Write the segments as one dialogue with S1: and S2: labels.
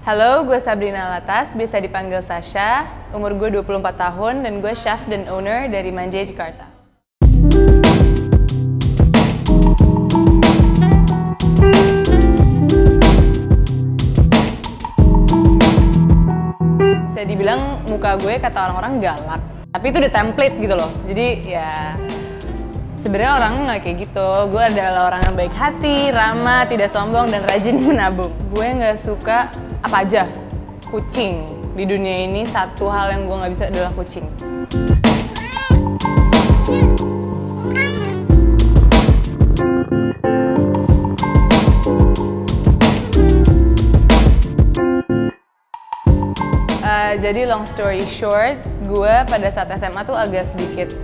S1: Halo, gue Sabrina Latas, biasa dipanggil Sasha. Umur gue 24 tahun dan gue chef dan owner dari Manjai Jakarta. Bisa dibilang muka gue kata orang-orang galak, tapi itu udah template gitu loh. Jadi ya sebenarnya orang nggak kayak gitu. Gue adalah orang yang baik hati, ramah, tidak sombong, dan rajin menabung. Gue nggak suka apa aja kucing. Di dunia ini satu hal yang gue nggak bisa adalah kucing. Jadi long story short, gue pada saat SMA tuh agak sedikit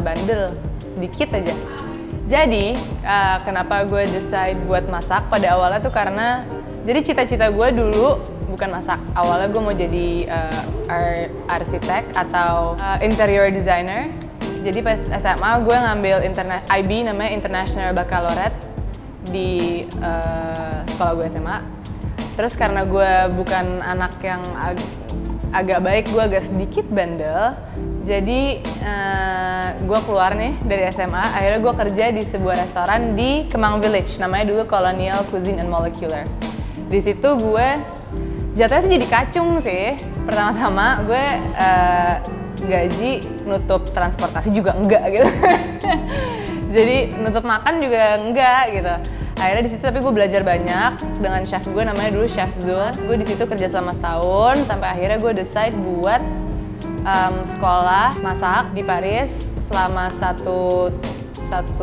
S1: bandel, sedikit aja. Jadi kenapa gue decide buat masak pada awalnya tuh karena jadi cita-cita gue dulu bukan masak. Awalnya gue mau jadi arsitek atau interior designer. Jadi pas SMA gue ngambil IB namanya International Baccalaureate di sekolah gue SMA. Terus karena gue bukan anak yang agak baik, gue agak sedikit bandel. Jadi gue keluar nih dari SMA, akhirnya gue kerja di sebuah restoran di Kemang Village, namanya dulu Colonial Cuisine and Molecular. Di situ gue jatuhnya sih jadi kacung sih. Pertama-tama gue gaji nutup transportasi juga enggak gitu. Jadi nutup makan juga enggak gitu. Akhirnya di situ tapi gue belajar banyak dengan chef gue namanya dulu Chef Zul. Gue di situ kerja selama setahun sampai akhirnya gue decide buat sekolah masak di Paris selama satu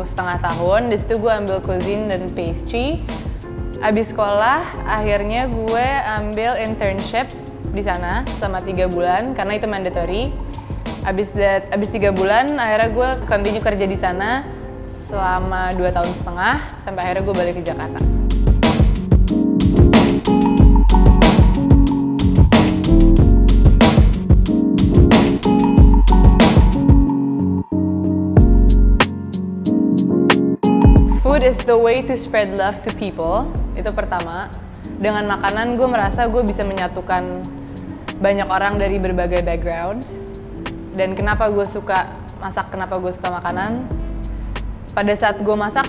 S1: setengah tahun. Di situ gue ambil cuisine dan pastry. Abis sekolah akhirnya gue ambil internship di sana selama 3 bulan karena itu mandatory. Abis 3 bulan akhirnya gue continue kerja di sana selama 2 tahun setengah sampai akhirnya gue balik ke Jakarta. Food is the way to spread love to people, itu pertama. Dengan makanan gue merasa gue bisa menyatukan banyak orang dari berbagai background. Dan kenapa gue suka masak, kenapa gue suka makanan? Pada saat gue masak,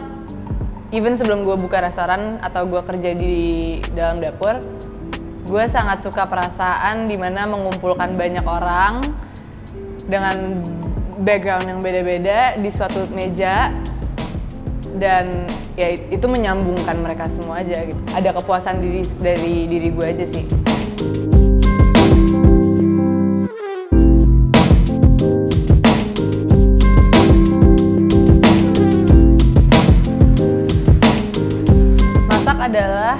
S1: even sebelum gue buka restoran atau gue kerja di dalam dapur, gue sangat suka perasaan dimana mengumpulkan banyak orang dengan background yang beda-beda di suatu meja dan ya itu menyambungkan mereka semua aja gitu. Ada kepuasan dari diri gue aja sih. Adalah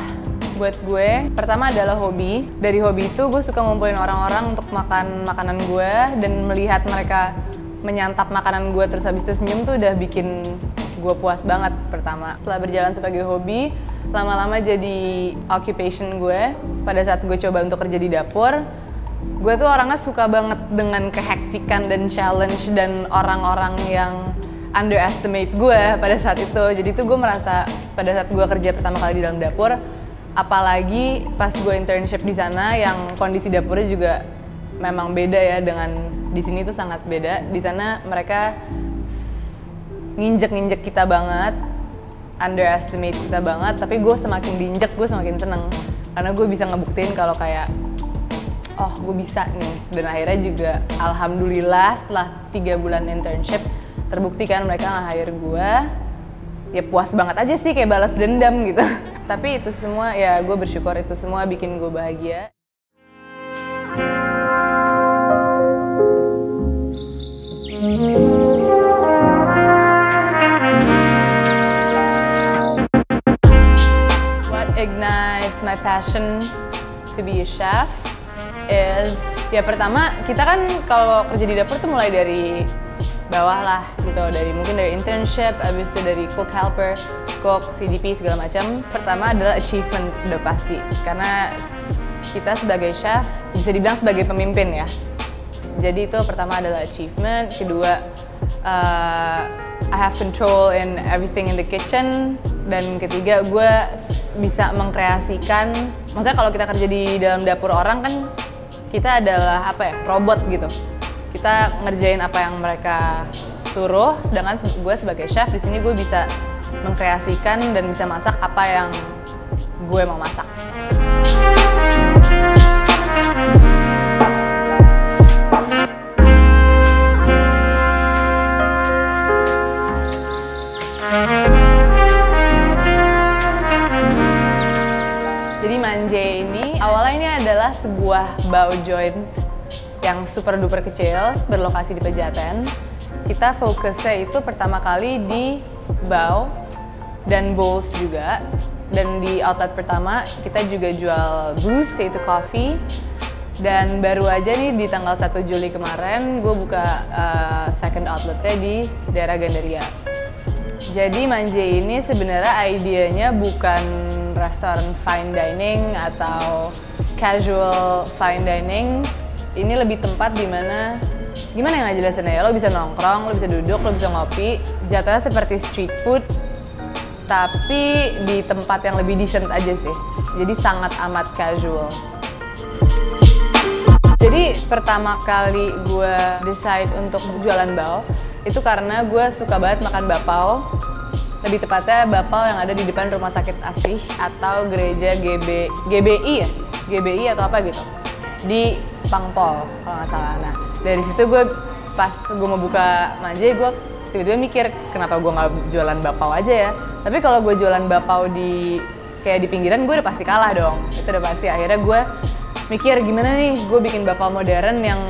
S1: buat gue, pertama adalah hobi. Dari hobi itu gue suka ngumpulin orang-orang untuk makan makanan gue dan melihat mereka menyantap makanan gue terus habis itu senyum tuh udah bikin gue puas banget pertama. Setelah berjalan sebagai hobi, lama-lama jadi occupation gue. Pada saat gue coba untuk kerja di dapur, gue tuh orangnya suka banget dengan kehektikan dan challenge dan orang-orang yang underestimate gue pada saat itu. Jadi tuh gue merasa pada saat gue kerja pertama kali di dalam dapur, apalagi pas gue internship di sana yang kondisi dapurnya juga memang beda ya dengan di sini tuh sangat beda. Di sana mereka nginjek kita banget, underestimate kita banget, tapi gue semakin diinjek gue semakin seneng karena gue bisa ngebuktiin kalau kayak oh gue bisa nih. Dan akhirnya juga alhamdulillah setelah 3 bulan internship terbukti kan mereka nge-hire gue. Ya puas banget aja sih, kayak balas dendam gitu. Tapi itu semua ya gue bersyukur itu semua bikin gue bahagia. What ignites my passion to be a chef is ya pertama kita kan kalau kerja di dapur tuh mulai dari bawah lah gitu, mungkin dari internship, abis itu dari cook helper, cook, CDP segala macam. Pertama adalah achievement udah pasti, karena kita sebagai chef bisa dibilang sebagai pemimpin ya. Jadi itu pertama adalah achievement, kedua I have control in everything in the kitchen, dan ketiga gue bisa mengkreasikan Maksudnya kalau kita kerja di dalam dapur orang kan kita adalah robot gitu. Kita ngerjain apa yang mereka suruh, sedangkan gue sebagai chef di sini gue bisa mengkreasikan dan bisa masak apa yang gue mau masak. Jadi Manjay ini awalnya ini adalah sebuah bao joint yang super duper kecil berlokasi di Pejaten. Kita fokusnya itu pertama kali di bao dan bowls juga. Dan di outlet pertama kita juga jual brews yaitu coffee. Dan baru aja nih di tanggal 1 Juli kemarin gue buka second outletnya di daerah Gandaria. Jadi Manjay ini sebenarnya idenya bukan restoran fine dining atau casual fine dining. Ini lebih tempat dimana, gimana yang ngejelasinnya ya, lo bisa nongkrong, lo bisa duduk, lo bisa ngopi. Jatuhnya seperti street food, tapi di tempat yang lebih decent aja sih. Jadi sangat amat casual. Jadi pertama kali gue decide untuk jualan bao, itu karena gue suka banget makan bapau. Lebih tepatnya bapau yang ada di depan Rumah Sakit Asih atau gereja GBI ya? GBI atau apa gitu. Di Pangpol kalau nggak salah. Nah dari situ gue pas gue mau buka Manjay, gue tiba-tiba mikir kenapa gue nggak jualan bapau aja ya. Tapi kalau gue jualan bapau kayak di pinggiran, gue udah pasti kalah dong. Itu udah pasti. Akhirnya gue mikir gimana nih gue bikin bapau modern yang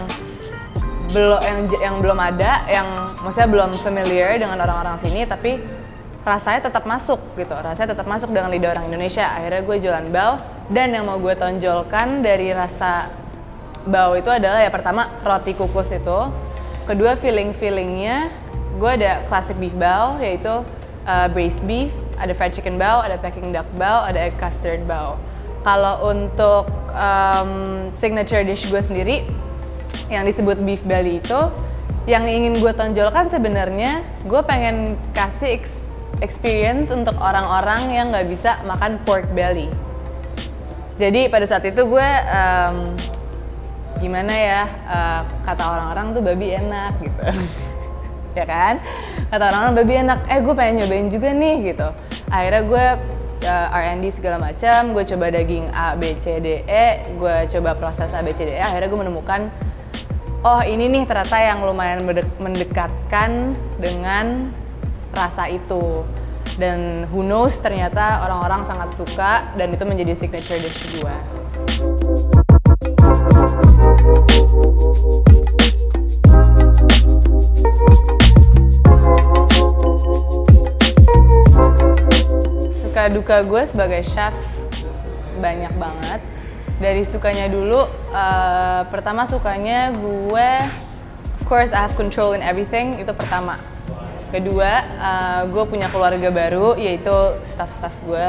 S1: belum ada, yang maksudnya belum familiar dengan orang-orang sini, tapi rasanya tetap masuk gitu, rasanya tetap masuk dengan lidah orang Indonesia. Akhirnya gue jualan bao, dan yang mau gue tonjolkan dari rasa bao itu adalah ya pertama roti kukus itu, kedua fillingnya gue ada classic beef bao yaitu braised beef, ada fried chicken bao, ada Peking duck bao, ada egg custard bao. Kalau untuk signature dish gue sendiri yang disebut beef belly itu, yang ingin gue tonjolkan sebenarnya gue pengen kasih experience untuk orang-orang yang nggak bisa makan pork belly. Jadi pada saat itu gue gimana ya, kata orang-orang tuh babi enak gitu. Ya kan? Kata orang-orang babi enak, gue pengen nyobain juga nih gitu. Akhirnya gue R&D segala macam, gue coba daging A, B, C, D, E, gue coba proses A, B, C, D, E, akhirnya gue menemukan oh ini nih ternyata yang lumayan mendekatkan dengan rasa itu. Dan who knows, ternyata orang-orang sangat suka dan itu menjadi signature dish gue. Suka duka gue sebagai chef banyak banget. Dari sukanya dulu, pertama sukanya gue, of course I have control in everything, itu pertama. Kedua, gue punya keluarga baru, yaitu staff-staff gue.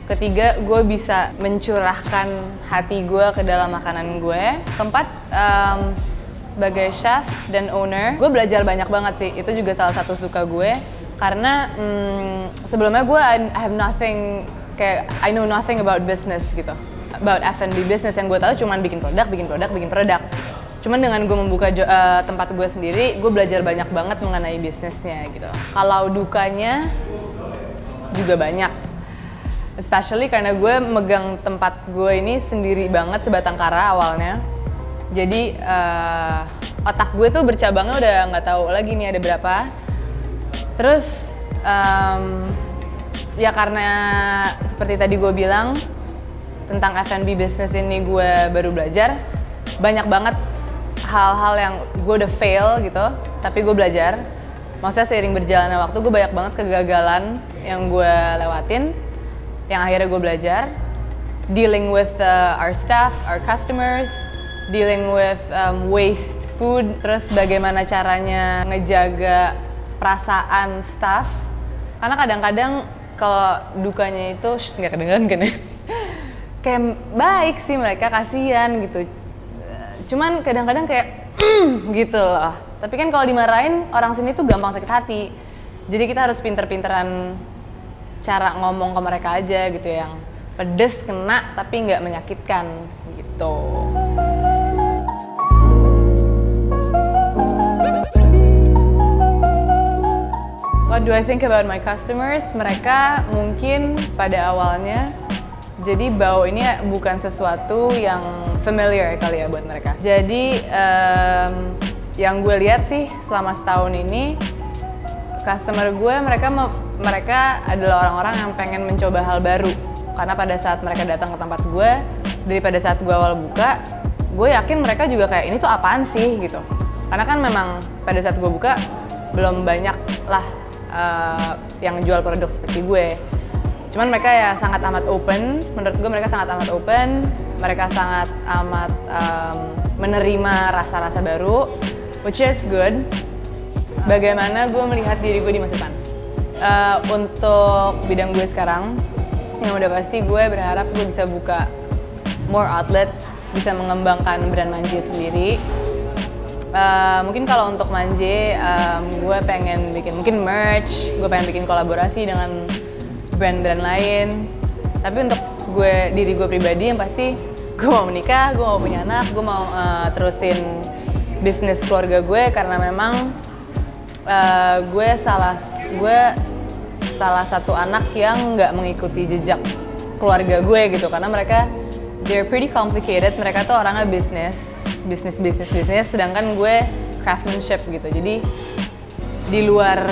S1: Ketiga, gue bisa mencurahkan hati gue ke dalam makanan gue. Keempat, sebagai chef dan owner, gue belajar banyak banget sih. Itu juga salah satu suka gue. Karena sebelumnya gue I have nothing, kayak I know nothing about business gitu. About F&B business, yang gue tahu cuman bikin produk. Cuman dengan gue membuka tempat gue sendiri, gue belajar banyak banget mengenai bisnisnya gitu. Kalau dukanya juga banyak, especially karena gue megang tempat gue ini sendiri banget sebatang kara awalnya. Jadi otak gue tuh bercabangnya udah nggak tahu lagi nih ada berapa. Terus ya karena seperti tadi gue bilang tentang F&B business ini gue baru belajar, banyak banget hal-hal yang gue udah fail gitu, tapi gue belajar. Maksudnya seiring berjalannya waktu gue banyak banget kegagalan yang gue lewatin, yang akhirnya gue belajar. Dealing with our staff, our customers, dealing with waste food, terus bagaimana caranya ngejaga perasaan staff. Karena kadang-kadang kalau dukanya itu, nggak kedengeran kan ya? Kayak baik sih mereka, kasihan gitu. Cuman kadang-kadang kayak gitu loh. Tapi kan kalau dimarahin orang sini tuh gampang sakit hati. Jadi kita harus pinter-pinteran cara ngomong ke mereka aja gitu, yang pedes, kena, tapi nggak menyakitkan gitu. What do I think about my customers? Mereka mungkin pada awalnya, jadi bau ini bukan sesuatu yang familiar kali ya buat mereka. Jadi yang gue lihat sih selama setahun ini, customer gue mereka adalah orang-orang yang pengen mencoba hal baru. Karena pada saat mereka datang ke tempat gue, daripada saat gue awal buka, gue yakin mereka juga kayak ini tuh apaan sih gitu. Karena kan memang pada saat gue buka belum banyak lah yang jual produk seperti gue. Cuman mereka ya sangat amat open, menurut gue mereka sangat amat open, mereka sangat amat menerima rasa-rasa baru, which is good. Bagaimana gue melihat diri gue di masa depan? Untuk bidang gue sekarang, yang udah pasti gue berharap gue bisa buka more outlets, bisa mengembangkan brand Manje sendiri. Mungkin kalau untuk Manje, gue pengen bikin mungkin merch, gue pengen bikin kolaborasi dengan brand-brand lain. Tapi untuk diri gue pribadi yang pasti gue mau menikah, gue mau punya anak, gue mau terusin bisnis keluarga gue karena memang gue salah satu anak yang nggak mengikuti jejak keluarga gue gitu, karena mereka they're pretty complicated, mereka tuh orangnya bisnis, sedangkan gue craftsmanship gitu. Jadi di luar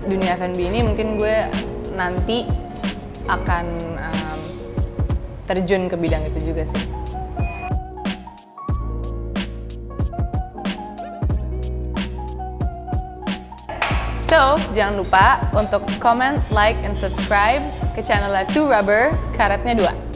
S1: dunia F&B ini mungkin gue nanti akan terjun ke bidang itu juga sih. So, jangan lupa untuk comment, like, and subscribe ke channel 2 Rubber, karetnya 2.